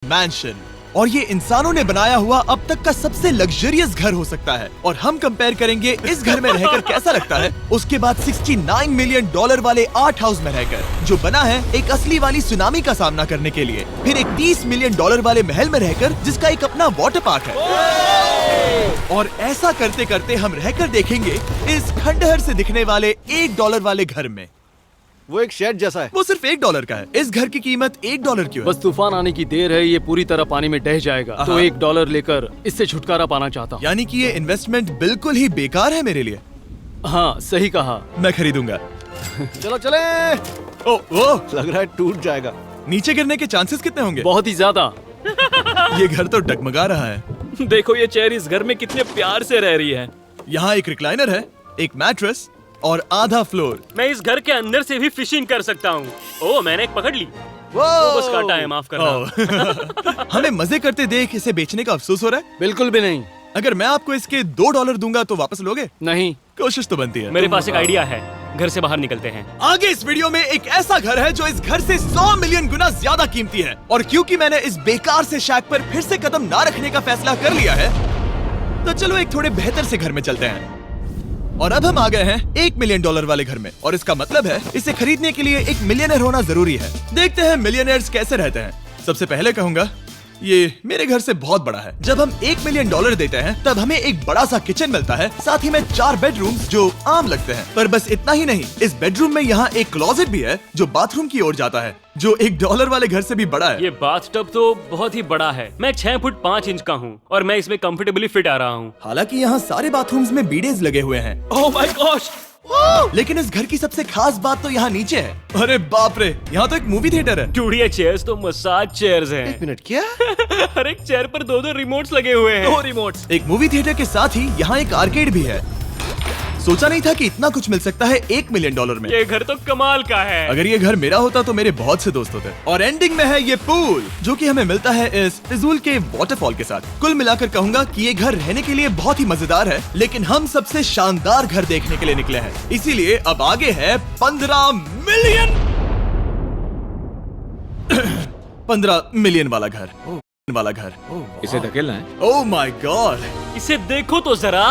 Mention. और ये इंसानों ने बनाया हुआ अब तक का सबसे लग्जरियस घर हो सकता है। और हम कंपेयर करेंगे इस घर में रहकर कैसा लगता है उसके बाद $69 मिलियन वाले आर्ट हाउस में रहकर, जो बना है एक असली वाली सुनामी का सामना करने के लिए। फिर एक $30 मिलियन वाले महल में रहकर जिसका एक अपना वाटर पार्क है। और ऐसा करते करते हम रहकर देखेंगे इस खंडहर से दिखने वाले $1 वाले घर में। वो एक शेड जैसा है। वो सिर्फ $1 का है। इस घर की कीमत $1 क्यों है? बस तूफान आने की देर है, ये पूरी तरह पानी में ढह जाएगा। तो $1 लेकर इससे छुटकारा पाना चाहता हूँ। यानी कि ये इन्वेस्टमेंट बिल्कुल ही बेकार है मेरे लिए। हाँ सही कहा। मैं खरीदूंगा। चलो चले। ओ, लग रहा है टूट जाएगा। नीचे गिरने के चांसेस कितने होंगे? बहुत ही ज्यादा। ये घर तो डगमगा रहा है। देखो ये चेयर इस घर में कितने प्यार से रह रही है। यहाँ एक रिक्लाइनर है, एक मैट्रेस और आधा फ्लोर। मैं इस घर के अंदर से भी फिशिंग कर सकता हूँ। ओह मैंने एक पकड़ ली। वो बस काटा है, माफ करना। हमें मजे करते देख इसे बेचने का अफसोस हो रहा है? बिल्कुल भी नहीं। अगर मैं आपको इसके $2 दूंगा तो वापस लोगे? नहीं। कोशिश तो बनती है। मेरे पास एक आइडिया है, घर से बाहर निकलते हैं। आगे इस वीडियो में एक ऐसा घर है जो इस घर से 100 मिलियन गुना ज्यादा कीमती है। और क्योंकि मैंने इस बेकार से शैक पर फिर से कदम ना रखने का फैसला कर लिया है, तो चलो एक थोड़े बेहतर से घर में चलते हैं। और अब हम आ गए हैं $1 मिलियन वाले घर में। और इसका मतलब है इसे खरीदने के लिए एक मिलियनर होना जरूरी है। देखते हैं मिलियनर्स कैसे रहते हैं। सबसे पहले कहूंगा ये मेरे घर से बहुत बड़ा है। जब हम $1 मिलियन देते हैं तब हमें एक बड़ा सा किचन मिलता है, साथ ही में 4 बेडरूम्स जो आम लगते हैं। पर बस इतना ही नहीं, इस बेडरूम में यहाँ एक क्लोजेट भी है जो बाथरूम की ओर जाता है, जो $1 वाले घर से भी बड़ा है। ये बाथटब तो बहुत ही बड़ा है। मैं 6 फुट 5 इंच का हूँ और मैं इसमें कंफर्टेबली फिट आ रहा हूँ। हालांकि यहाँ सारे बाथरूम्स में बीडेज लगे हुए हैं। Oh my gosh! लेकिन इस घर की सबसे खास बात तो यहाँ नीचे है। अरे बाप रे, यहाँ तो एक मूवी थिएटर है। टूड ये चेयर्स तो मसाज चेयर्स हैं। एक मिनट, क्या? हर एक चेयर पर 2-2 रिमोट्स लगे हुए हैं। 2 रिमोट्स। एक मूवी थिएटर के साथ ही यहाँ एक आर्केड भी है। सोचा नहीं था कि इतना कुछ मिल सकता है $1 मिलियन में। ये घर तो कमाल का है। अगर ये घर मेरा होता तो मेरे बहुत से दोस्त होते। और एंडिंग में है ये पूल, जो कि हमें मिलता है इस फिजूल के वाटरफॉल के साथ। कुल मिलाकर कहूंगा कि ये घर रहने के लिए बहुत ही मजेदार है, लेकिन हम सबसे शानदार घर देखने के लिए निकले हैं। इसीलिए अब आगे है 15 मिलियन वाला घर। इसे धकेलना है। ओह माय गॉड, इसे देखो तो जरा।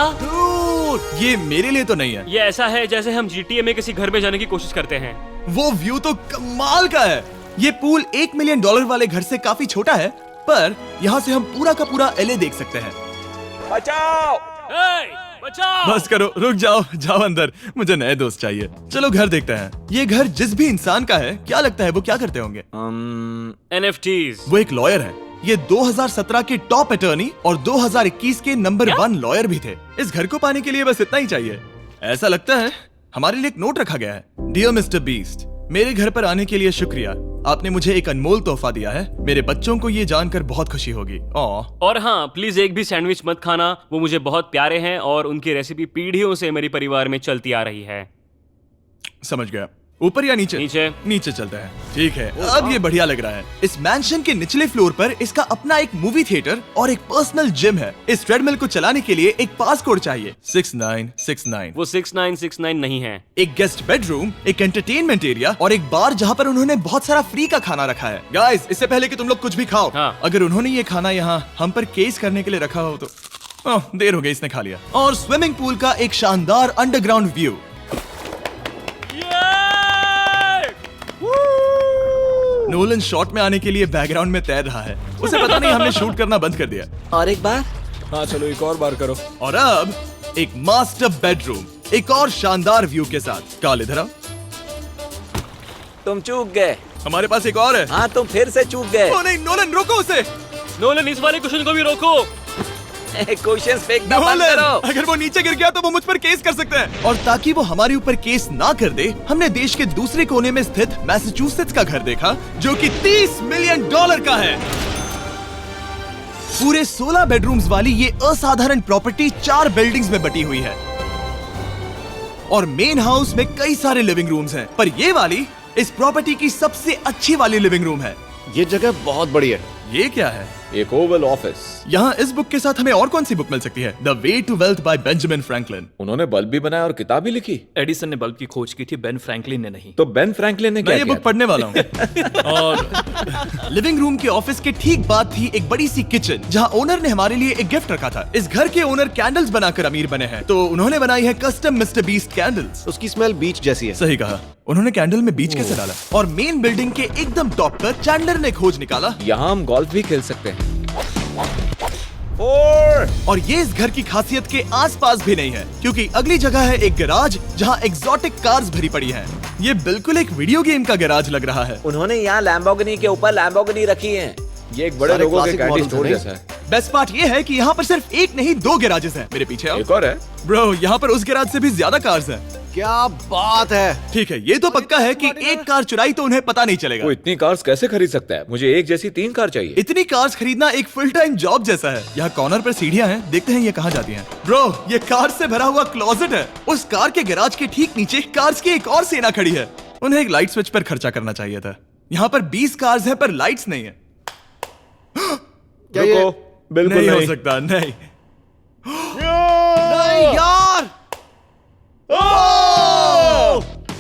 ये मेरे लिए तो नहीं है। ये ऐसा है जैसे हम GTA में किसी घर में जाने की कोशिश करते हैं। वो व्यू तो कमाल का है। ये पूल $1 मिलियन वाले घर से काफी छोटा है, पर यहाँ से हम पूरा का पूरा LA देख सकते हैं। बचाओ! बचाओ! बस करो, रुक जाओ, जाओ अंदर, मुझे नए दोस्त चाहिए। चलो घर देखते हैं। ये घर जिस भी इंसान का है, क्या लगता है वो क्या करते होंगे? NFTs। वो एक लॉयर है। ये 2017 के टॉप अटर्नी और 2021 के नंबर 1 लॉयर भी थे। इस घर को पाने के लिए बस इतना ही चाहिए। ऐसा लगता है हमारे लिए एक नोट रखा गया है। डियर मिस्टर बीस्ट, मेरे घर पर आने के लिए शुक्रिया। आपने मुझे एक अनमोल तोहफा दिया है। मेरे बच्चों को ये जानकर बहुत खुशी होगी। और हाँ, प्लीज एक भी सैंडविच मत खाना, वो मुझे बहुत प्यारे हैं और उनकी रेसिपी पीढ़ियों से मेरे परिवार में चलती आ रही है। समझ गया। ऊपर या नीचे? नीचे चलते हैं। ठीक है, अब ये बढ़िया लग रहा है। इस मैंशन के निचले फ्लोर पर इसका अपना एक मूवी थिएटर और एक पर्सनल जिम है। इस ट्रेडमिल को चलाने के लिए एक पास कोड चाहिए, 6969। वो 6969 नहीं है। एक गेस्ट बेडरूम, एक एंटरटेनमेंट एरिया और एक बार जहाँ पर उन्होंने बहुत सारा फ्री का खाना रखा है। गाइस, इससे पहले कि तुम लोग कुछ भी खाओ, अगर उन्होंने ये खाना यहाँ हम पर केस करने के लिए रखा हो तो देर हो गई, इसने खा लिया। और स्विमिंग पूल का एक शानदार अंडरग्राउंड व्यू। नोलन शॉट में आने के लिए बैकग्राउंड में तैर रहा है। उसे पता नहीं हमने शूट करना बंद कर दिया। और एक बार? हाँ चलो एक और बार करो। और अब एक मास्टर बेडरूम, एक और शानदार व्यू के साथ। काल इधर आओ। तुम चूक गए। हमारे पास एक और है। हाँ तुम फिर से चूक गए। ओ नहीं, नोलन रोको उसे। नोलन, इस वाले क्वेश्चन को भी रोको। क्वेश्चन फेंकना बंद करो। अगर वो नीचे गिर गया तो वो मुझ पर केस कर सकते हैं। और ताकि वो हमारे ऊपर केस ना कर दे, हमने देश के दूसरे कोने में स्थित मैसाचुसेट्स का घर देखा, जो कि $30 मिलियन का है। पूरे 16 बेडरूम्स वाली ये असाधारण प्रॉपर्टी 4 बिल्डिंग्स में बटी हुई है। और मेन हाउस में कई सारे लिविंग रूम्स हैं, पर ये वाली इस प्रॉपर्टी की सबसे अच्छी वाली लिविंग रूम है। ये जगह बहुत बड़ी है। ये क्या है? एक ओवल ऑफिस। यहाँ इस बुक के साथ हमें और कौन सी बुक मिल सकती है? The way to wealth by Benjamin Franklin. उन्होंने बल्ब भी बनाया और किताब भी लिखी। एडिसन ने बल्ब की खोज की थी, बेन फ्रैंकलिन ने नहीं। तो बेन फ्रैंकलिन ने मैं क्या ये किया बुक पढ़ने वाला हूँ। और लिविंग रूम के ऑफिस के ठीक बाद थी एक बड़ी सी किचन, जहाँ ओनर ने हमारे लिए एक गिफ्ट रखा था। इस घर के ओनर कैंडल्स बनाकर अमीर बने हैं, तो उन्होंने बनाई है कस्टम मिस्टर बीस्ट कैंडल्स। उसकी स्मेल बीच जैसी है। सही कहा। उन्होंने कैंडल में बीच कैसे डाला? और मेन बिल्डिंग के एकदम टॉप पर चैंडलर ने खोज निकाला। यहाँ हम गोल्फ भी खेल सकते हैं। 4 और ये इस घर की खासियत के आसपास भी नहीं है, क्योंकि अगली जगह है एक गैराज जहाँ एग्जॉटिक कार्स भरी पड़ी हैं। ये बिल्कुल एक वीडियो गेम का गैराज लग रहा है। उन्होंने यहाँ लैम्बोर्गिनी के ऊपर लैम्बोर्गिनी रखी है। ये एक बड़े सारे लोगों के classic कैंडी models स्टोर हैं, जैसा है। बेस्ट पार्ट ये है कि यहाँ पर सिर्फ एक नहीं 2 गैराजेस हैं। मेरे पीछे आओ। एक और है। ब्रो, यहाँ पर उस गैराज से भी ज्यादा कार्स हैं। क्या बात है। ठीक है, ये तो पक्का है कि एक कार चुराई तो उन्हें पता नहीं चलेगा। वो इतनी कार्स कैसे खरीद सकता है? मुझे एक जैसी 3 कार चाहिए। इतनी कार्स खरीदना एक फुल टाइम जॉब जैसा है। यहाँ कॉर्नर पर सीढ़ियाँ हैं, देखते हैं ये कहाँ जाती हैं। ब्रो, ये कार से भरा हुआ क्लोजेट है। उस कार के गैराज के ठीक नीचे कार्स की एक और सेना खड़ी है। उन्हें एक लाइट स्विच पर खर्चा करना चाहिए था। यहाँ पर 20 कार्स हैं पर लाइट्स नहीं है। क्या ये रुको, बिल्कुल नहीं हो नहीं। सकता, नहीं। नहीं यार।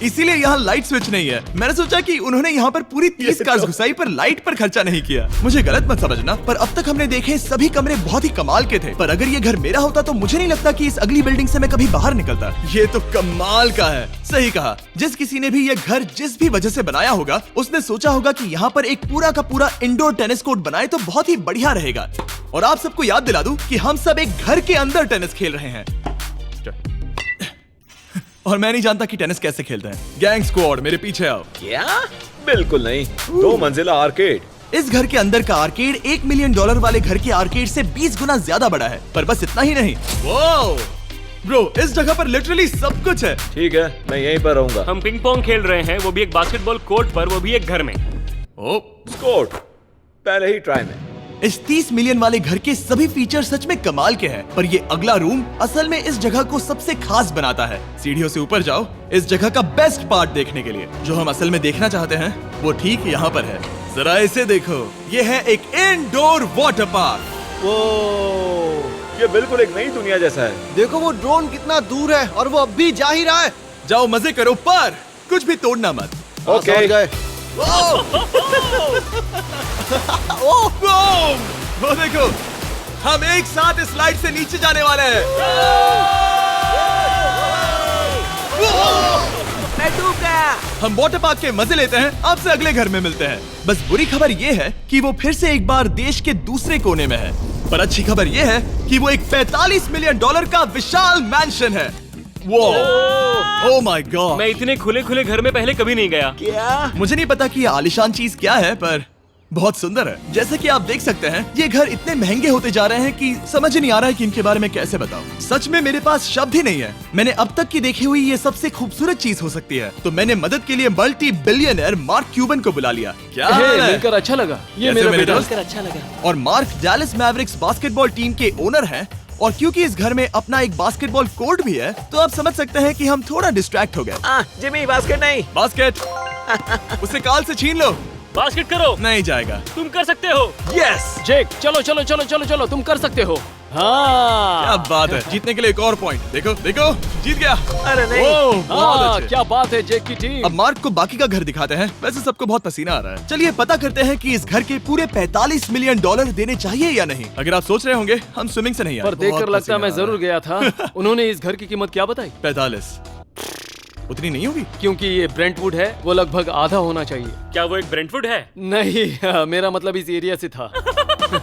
इसीलिए यहाँ लाइट स्विच नहीं है। मैंने सोचा कि उन्होंने यहाँ पर पूरी 30 कार्स घुसाई पर लाइट पर खर्चा नहीं किया। मुझे गलत मत समझना, पर अब तक हमने देखे सभी कमरे बहुत ही कमाल के थे। पर अगर ये घर मेरा होता तो मुझे नहीं लगता कि इस अगली बिल्डिंग से मैं कभी बाहर निकलता। ये तो कमाल का है। सही कहा। जिस किसी ने भी ये घर जिस भी वजह से बनाया होगा, उसने सोचा होगा कि यहाँ पर एक पूरा का पूरा इंडोर टेनिस कोर्ट बनाए तो बहुत ही बढ़िया रहेगा। और आप सबको याद दिला दूं कि हम सब एक घर के अंदर टेनिस खेल रहे हैं। और मैं नहीं जानता कि टेनिस कैसे खेलते हैं। गैंग स्क्वाड, मेरे पीछे आओ। क्या? बिल्कुल नहीं। 2 मंजिला आर्केड। इस घर के अंदर का आर्केड $1 मिलियन वाले घर के आर्केड से 20 गुना ज्यादा बड़ा है। पर बस इतना ही नहीं। वाओ ब्रो, इस जगह पर लिटरली सब कुछ है। ठीक है, मैं यहीं पर रहूंगा। हम पिंग पोंग खेल रहे हैं, वो भी एक बास्केटबॉल कोर्ट पर, वो भी एक घर में। ओ, स्कोर पहले ही ट्राई में। इस 30 मिलियन वाले घर के सभी फीचर सच में कमाल के हैं, पर ये अगला रूम असल में इस जगह को सबसे खास बनाता है। सीढ़ियों से ऊपर जाओ इस जगह का बेस्ट पार्ट देखने के लिए। जो हम असल में देखना चाहते हैं वो ठीक यहाँ पर है। जरा इसे देखो, ये है एक इंडोर वाटर पार्क। वो ये बिल्कुल एक नई दुनिया जैसा है। देखो वो ड्रोन कितना दूर है और वो अब भी जा ही रहा है। जाओ मजे करो, पर कुछ भी तोड़ना मत। हाँ, ओके। समझ गए। वो देखो, हम एक साथ इस लाइट से नीचे जाने वाले हैं। मैं डूब गया। हम वाटर पार्क के मजे लेते हैं। आपसे अगले घर में मिलते हैं। बस बुरी खबर ये है कि वो फिर से एक बार देश के दूसरे कोने में है। पर अच्छी खबर ये है कि वो एक $45 मिलियन का विशाल मैंशन है। Oh my God. मैं इतने खुले खुले घर में पहले कभी नहीं गया। क्या? मुझे नहीं पता कि ये आलीशान चीज क्या है, पर बहुत सुंदर है। जैसे कि आप देख सकते हैं, ये घर इतने महंगे होते जा रहे हैं कि समझ ही नहीं आ रहा है कि इनके बारे में कैसे बताऊं। सच में मेरे पास शब्द ही नहीं है। मैंने अब तक की देखी हुई ये सबसे खूबसूरत चीज हो सकती है। तो मैंने मदद के लिए मल्टी बिलियनर मार्क क्यूबन को बुला लिया। क्या हाल है? मिलकर अच्छा लगा। ये कैसे मेरा मेरे बेटा। दोस्त? अच्छा लगा। और mark Dallas Mavericks basketball team के ओनर हैं। और क्योंकि इस घर में अपना एक बास्केटबॉल कोर्ट भी है, तो आप समझ सकते हैं कि हम थोड़ा डिस्ट्रैक्ट हो गए। जिमी, बास्केट नहीं। बास्केट उसे काल से छीन लो। बास्केट करो, नहीं जाएगा। तुम कर सकते हो। यस, जेक, चलो चलो चलो चलो चलो, तुम कर सकते हो। हाँ क्या बात है। जीतने के लिए एक और पॉइंट। देखो देखो, जीत गया। अरे नहीं। ओह, बहुत हाँ, अच्छे। क्या बात है जेक की टीम। अब मार्क को बाकी का घर दिखाते हैं। वैसे सबको बहुत पसीना आ रहा है। चलिए पता करते हैं कि इस घर के पूरे $45 मिलियन देने चाहिए या नहीं। अगर आप सोच रहे होंगे हम स्विमिंग से नहीं आए, पर देखकर बहुत लगता पसीना मैं आ रहा जरूर गया था। उन्होंने इस घर की कीमत क्या बताई? 45 उतनी नहीं होगी। क्योंकि ये ब्रेंटवुड है, वो लगभग आधा होना चाहिए। क्या वो एक ब्रेंटफुड है? नहीं, मेरा मतलब इस एरिया से था।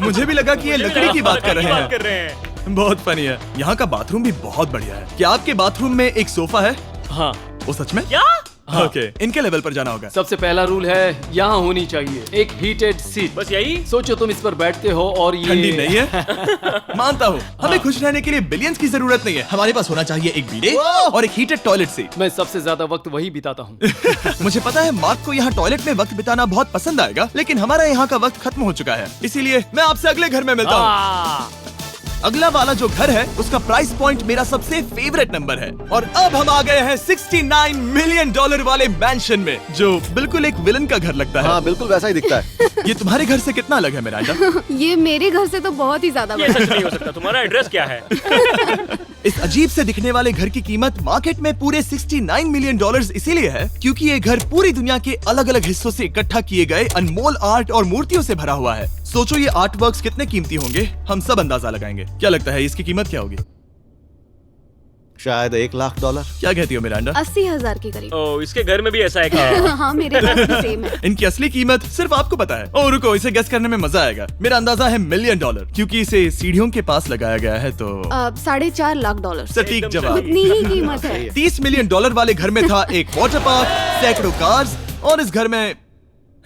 मुझे भी लगा कि ये लकड़ी की बात कर रहे कर हैं। रहे हैं। बहुत फनी है। यहाँ का बाथरूम भी बहुत बढ़िया है। क्या आपके बाथरूम में एक सोफा है? हाँ, वो सच में? क्या? ओके, इनके लेवल पर जाना होगा। सबसे पहला रूल है यहाँ होनी चाहिए एक हीटेड सीट। बस यही? सोचो तुम इस पर बैठते हो और ये ठंडी नहीं है। मानता हूँ, हमें खुश रहने के लिए बिलियंस की जरूरत नहीं है। हमारे पास होना चाहिए एक बीडे और एक हीटेड टॉयलेट सीट। मैं सबसे ज्यादा वक्त वही बिताता हूँ। मुझे पता है मार्क को यहाँ टॉयलेट में वक्त बिताना बहुत पसंद आएगा, लेकिन हमारा यहाँ का वक्त खत्म हो चुका है। इसीलिए मैं आपसे अगले घर में मिलता हूँ। अगला वाला जो घर है उसका प्राइस पॉइंट मेरा सबसे फेवरेट नंबर है। और अब हम आ गए हैं $69 मिलियन वाले मैंशन में, जो बिल्कुल एक विलन का घर लगता है। हाँ बिल्कुल वैसा ही दिखता है। ये तुम्हारे घर से कितना अलग है मिरांडा? ये मेरे घर से तो बहुत ही ज्यादा ये बड़ा सच नहीं हो सकता। तुम्हारा एड्रेस क्या है? इस अजीब से दिखने वाले घर की कीमत मार्केट में पूरे $69 मिलियन इसीलिए है क्योंकि ये घर पूरी दुनिया के अलग अलग हिस्सों से इकट्ठा किए गए अनमोल आर्ट और मूर्तियों से भरा हुआ है। सोचो ये आर्ट वर्क्स कितने कीमती होंगे, हम सब अंदाजा लगाएंगे। क्या लगता है इसकी कीमत क्या होगी? शायद $1 लाख। क्या कहती हो मिरांडा? 80,000 के करीब। ओह, इसके घर में भी ऐसा है क्या? हाँ मेरे घर भी सेम है। इनकी असली कीमत सिर्फ आपको पता है। और रुको, इसे गेस करने में मजा आएगा। मेरा अंदाजा है $1 मिलियन क्योंकि इसे सीढ़ियों के पास लगाया गया है। तो $4.5 लाख। सटीक जवाब। उतनी ही कीमत है। $30 मिलियन वाले घर में था एक वाटर पार्क, सैकड़ों कार्स और इस घर में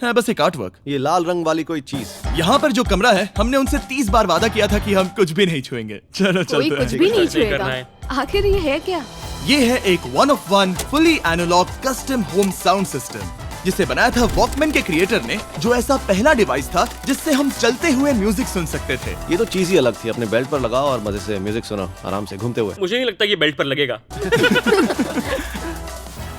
है बस एक आर्टवर्क। ये लाल रंग वाली कोई चीज। यहाँ पर जो कमरा है, हमने उनसे 30 बार वादा किया था कि हम कुछ भी नहीं छुएंगे। चलो कोई चलते कुछ हैं। भी नहीं सही करना छुएगा। है। आखिर ये है क्या? ये है एक 1 of 1 fully analog custom home sound system, जिसे बनाया था वॉकमैन के क्रिएटर ने, जो ऐसा पहला डिवाइस था जिससे हम चलते हुए म्यूजिक सुन सकते थे। ये तो चीज ही अलग थी। अपने बेल्ट पर लगाओ और मजे से म्यूजिक सुनो आराम से घूमते हुए। मुझे नहीं लगता ये बेल्ट पर लगेगा।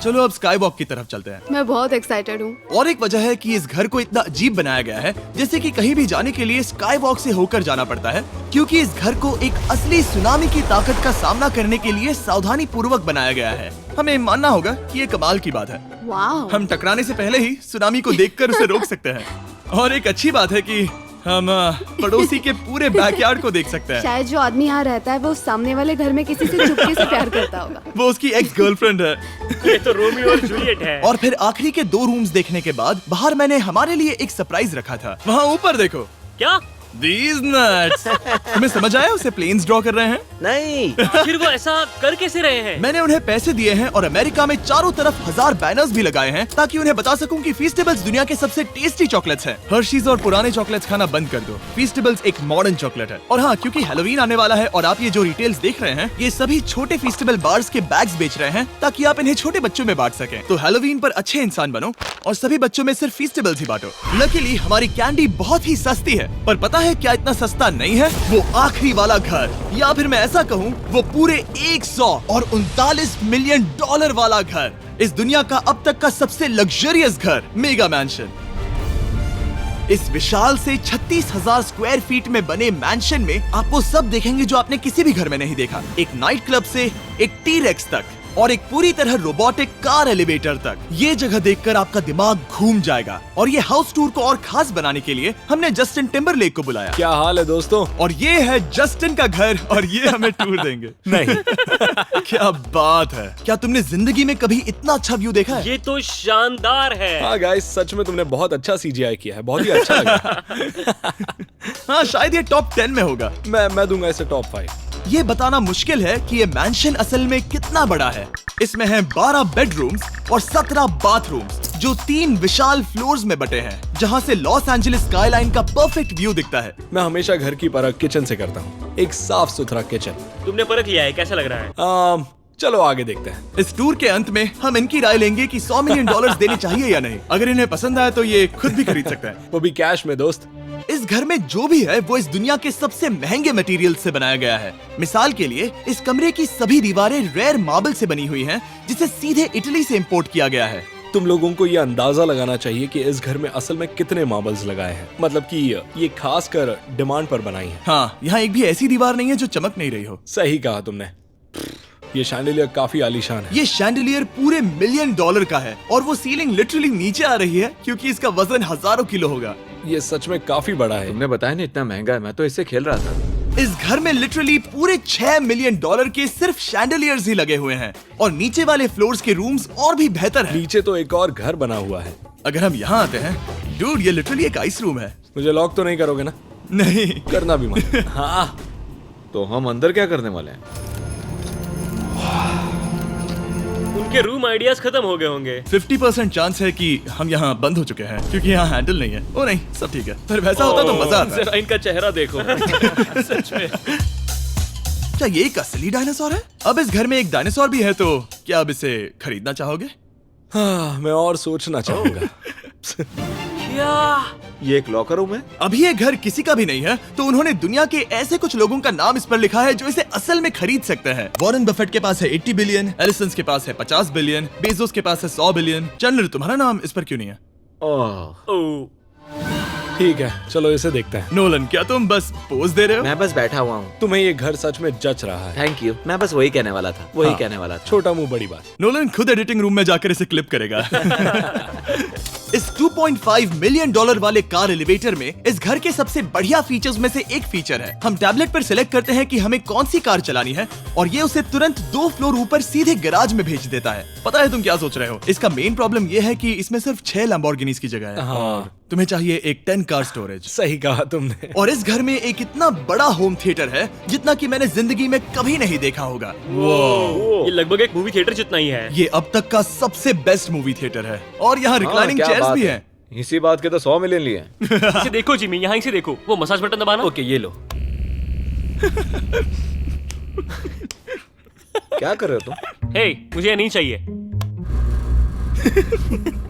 चलो अब स्काई वॉक की तरफ चलते हैं। मैं बहुत एक्साइटेड हूँ। और एक वजह है कि इस घर को इतना अजीब बनाया गया है, जैसे कि कहीं भी जाने के लिए स्काई वॉक से होकर जाना पड़ता है, क्योंकि इस घर को एक असली सुनामी की ताकत का सामना करने के लिए सावधानी पूर्वक बनाया गया है। हमें मानना होगा कि ये कमाल की बात है। वाह। हम टकराने से पहले ही सुनामी को देखकर उसे रोक सकते हैं। और एक अच्छी बात है कि हम पड़ोसी के पूरे बैकयार्ड को देख सकते हैं। शायद जो आदमी यहाँ रहता है वो सामने वाले घर में किसी से चुपके से प्यार करता होगा। वो उसकी एक्स गर्लफ्रेंड है। ये तो रोमियो और जूलियट है। और फिर आखिरी के 2 रूम्स देखने के बाद बाहर मैंने हमारे लिए एक सरप्राइज रखा था। वहाँ ऊपर देखो। क्या? These nuts! तुम्हें समझ आया उसे प्लेन्स ड्रॉ कर रहे हैं? नहीं। फिर वो ऐसा कर कैसे रहे हैं? मैंने उन्हें पैसे दिए हैं और अमेरिका में चारों तरफ 1000 बैनर्स भी लगाए हैं ताकि उन्हें बता सकूं कि फीस्टेबल्स दुनिया के सबसे टेस्टी चॉकलेट्स हैं। हर्शीज और पुराने चॉकलेट्स खाना बंद कर दो। फीस्टेबल्स एक मॉडर्न चॉकलेट है। और हाँ, क्योंकि हैलोवीन आने वाला है और आप ये जो रिटेल्स देख रहे हैं, ये सभी छोटे फीस्टेबल बार्स के बैग्स बेच रहे हैं ताकि आप इन्हें छोटे बच्चों में बांट सकें। तो हैलोवीन पर अच्छे इंसान बनो और सभी बच्चों में सिर्फ फीस्टेबल्स ही बांटो। लकीली हमारी कैंडी बहुत ही सस्ती है, पर पता है क्या इतना सस्ता नहीं है? वो आखिरी वाला घर, या फिर मैं ऐसा कहूँ वो पूरे 139 मिलियन वाला घर। इस दुनिया का अब तक का सबसे लग्जरियस घर, मेगा मैंशन। इस विशाल से 36,000 स्क्वायर फीट में बने मैंशन में आप वो सब देखेंगे जो आपने किसी भी घर में नहीं देखा। एक नाइट क्लब से एक टी-रेक्स तक और एक पूरी तरह रोबोटिक कार एलिवेटर तक। ये जगह देखकर आपका दिमाग घूम जाएगा। और ये हाउस टूर को और खास बनाने के लिए हमने जस्टिन टिम्बरलेक को बुलाया। क्या हाल है दोस्तों? और ये है जस्टिन का घर और ये हमें टूर देंगे। नहीं। क्या बात है! क्या तुमने जिंदगी में कभी इतना अच्छा व्यू देखा है? ये तो शानदार है। हाँ गाइस, सच में तुमने बहुत अच्छा CGI किया है। बहुत ही अच्छा लगा। हाँ, शायद ये टॉप 10 में होगा। मैं दूंगा इसे टॉप 5। ये बताना मुश्किल है कि ये मैंशन असल में कितना बड़ा है। इसमें हैं 12 बेडरूम्स और 17 बाथरूम्स, जो 3 विशाल फ्लोर्स में बटे हैं, जहां से लॉस एंजलिस स्काईलाइन का परफेक्ट व्यू दिखता है। मैं हमेशा घर की परख किचन से करता हूँ। एक साफ सुथरा किचन। तुमने परख लिया है, कैसा लग रहा है? चलो आगे देखते हैं। इस टूर के अंत में हम इनकी राय लेंगे कि $100 मिलियन देने चाहिए या नहीं। अगर इन्हें पसंद आए तो ये खुद भी खरीद सकते हैं। वो भी कैश में दोस्त। इस घर में जो भी है वो इस दुनिया के सबसे महंगे मटेरियल से बनाया गया है। मिसाल के लिए इस कमरे की सभी दीवारें रेयर मार्बल से बनी हुई हैं, जिसे सीधे इटली से इंपोर्ट किया गया है। तुम लोगों को ये अंदाजा लगाना चाहिए कि इस घर में असल में कितने मार्बल्स लगाए हैं। मतलब कि ये खास कर डिमांड पर बनाई है। हाँ, यहाँ एक भी ऐसी दीवार नहीं है जो चमक नहीं रही हो। सही कहा तुमने। ये शैंडिलियर काफी आलीशान है। ये शैंडिलियर पूरे $1 मिलियन का है और वो सीलिंग लिटरली नीचे आ रही है क्योंकि इसका वजन हजारों किलो होगा। ये सच में काफी बड़ा है। तुमने बताया ना इतना महंगा है, मैं तो इससे खेल रहा था। इस घर में लिटरली पूरे $6 मिलियन के सिर्फ शैंडिलियर्स ही लगे हुए हैं और नीचे वाले फ्लोर्स के रूम्स और भी बेहतर हैं। नीचे तो एक और घर बना हुआ है। अगर हम यहाँ आते हैं, डूड, ये लिटरली एक आइस रूम है। मुझे लॉक तो नहीं करोगे ना? नहीं करना भी मत। हाँ, तो हम अंदर क्या करने वाले हैं? उनके रूम आइडियाज खत्म हो गए होंगे। 50% चांस है कि हम यहाँ बंद हो चुके हैं क्योंकि यहाँ हैंडल नहीं है। ओ नहीं, सब ठीक है। पर वैसा होता तो मजा आता। जरा इनका चेहरा देखो। सच में। क्या ये एक असली डायनासोर है? अब इस घर में एक डायनासोर भी है, तो क्या अब इसे खरीदना चाहोगे? हाँ, मैं और सोचना चाहूंगा। क्या ये एक लॉकर रूम है? अभी ये घर किसी का भी नहीं है, तो उन्होंने दुनिया के ऐसे कुछ लोगों का नाम इस पर लिखा है जो इसे असल में खरीद सकते हैं। वॉरेन बफेट के पास है 80 बिलियन, एलिसन के पास है 50 बिलियन, बेजोस के पास है 100 बिलियन। चैंडलर, तुम्हारा नाम इस पर क्यों नहीं है? ओह, ठीक है, चलो इसे देखते हैं। नोलन, क्या तुम बस पोज दे रहे हो? मैं बस बैठा हुआ हूँ। तुम्हें ये घर सच में जच रहा है। थैंक यू, मैं बस वही कहने वाला था, वही हाँ, कहने वाला था। छोटा मुंह बड़ी बात। नोलन खुद एडिटिंग रूम में जाकर इसे क्लिप करेगा। इस 2.5 मिलियन डॉलर वाले कार एलिवेटर में इस घर के सबसे बढ़िया फीचर्स में से एक फीचर है। हम टैबलेट पर सिलेक्ट करते हैं कि हमें कौन सी कार चलानी है और ये उसे तुरंत 2 फ्लोर ऊपर सीधे गैराज में भेज देता है। पता है तुम क्या सोच रहे हो? इसका मेन प्रॉब्लम ये है कि इसमें सिर्फ 6 लैम्बोर्गिनीज की जगह है। हाँ, तुम्हें चाहिए एक 10 कार स्टोरेज। सही कहा तुमने। और इस घर में एक इतना बड़ा होम थिएटर है जितना कि मैंने जिंदगी में कभी नहीं देखा होगा। ये लगभग एक मूवी थिएटर जितना ही है। ये अब तक का सबसे बेस्ट मूवी थिएटर है और यहाँ रिक्लाइनिंग क्या चेयर्स बात भी है। हैं। इसी बात के तो 100 मिलियन लिए हैं। इसे देखो जिमी, यहाँ इसे देखो, वो मसाज बटन दबाना। ओके, ये लो। क्या कर रहे हो तुम? हे, मुझे ये नहीं चाहिए।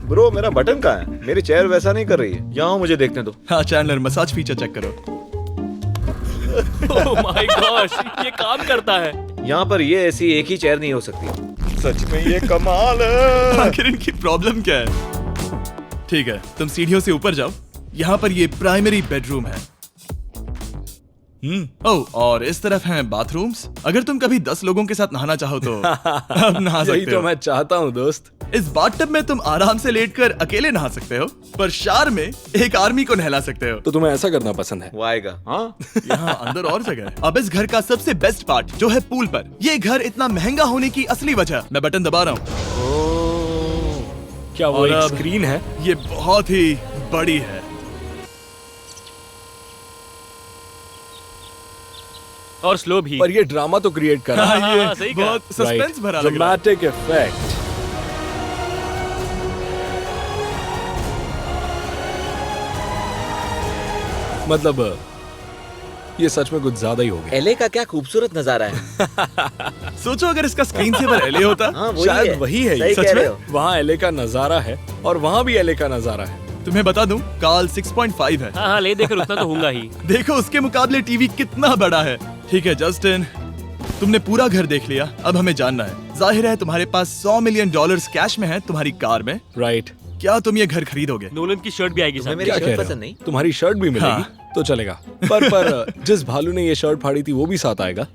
ब्रो, मेरा बटन कहाँ है? मेरी चेयर वैसा नहीं कर रही है। यहाँ मुझे देखने दो। हाँ चैंडलर, मसाज फीचर चेक करो। ओह माय गॉश, ये काम करता है। यहाँ पर ये ऐसी एक ही चेयर नहीं हो सकती। सच में ये कमाल है। आखिर इनकी प्रॉब्लम क्या है? ठीक है, तुम सीढ़ियों से ऊपर जाओ। यहाँ पर ये प्राइमरी बेडरूम है। ओह, और इस तरफ हैं बाथरूम्स। अगर तुम कभी 10 लोगों के साथ नहाना चाहो तो अब नहा यही सकते तो हो। मैं चाहता हूँ दोस्त। इस बाथटब में तुम आराम से लेटकर अकेले नहा सकते हो, पर शार में एक आर्मी को नहला सकते हो। तो तुम्हें ऐसा करना पसंद है? वो आएगा। हाँ, यहाँ अंदर और जगह है। अब इस घर का सबसे बेस्ट पार्ट जो है पूल पर। ये घर इतना महंगा होने की असली वजह, मैं बटन दबा रहा हूँ। क्या वो और एक अब- स्क्रीन है? ये बहुत ही बड़ी है। और स्लो भी। पर ये ड्रामा तो क्रिएट कर रहा है। हाँ, ये सही कहा। बहुत सस्पेंस भरा लग रहा है। Dramatic effect. मतलब ये सच में कुछ ज्यादा ही हो गया। एले का क्या खूबसूरत नजारा है। सोचो अगर इसका स्क्रीन सेवर एलए होता। हाँ, वही शायद है। वही है ये। सही सच कह में? रहे हो। वहाँ एले का नजारा है और वहाँ भी एले का नजारा है। तुम्हें बता दूं, काल 6.5 है। हाँ हाँ, ले देकर उतना तो होगा ही। देखो उसके मुकाबले टीवी कितना बड़ा है। ठीक है जस्टिन, तुमने पूरा घर देख लिया। अब हमें जानना है, जाहिर है तुम्हारे पास 100 मिलियन डॉलर्स कैश में है तुम्हारी कार में। राइट। क्या तुम ये घर खरीदोगे? नोलन की शर्ट भी आएगी तुम्हें साथ। मेरी क्या शर्ट कह रहे पसंद हो? नहीं? तुम्हारी शर्ट भी मिलेगी हाँ। तो चलेगा। पर जिस भालू ने ये शर्ट फाड़ी थी वो भी साथ आएगा।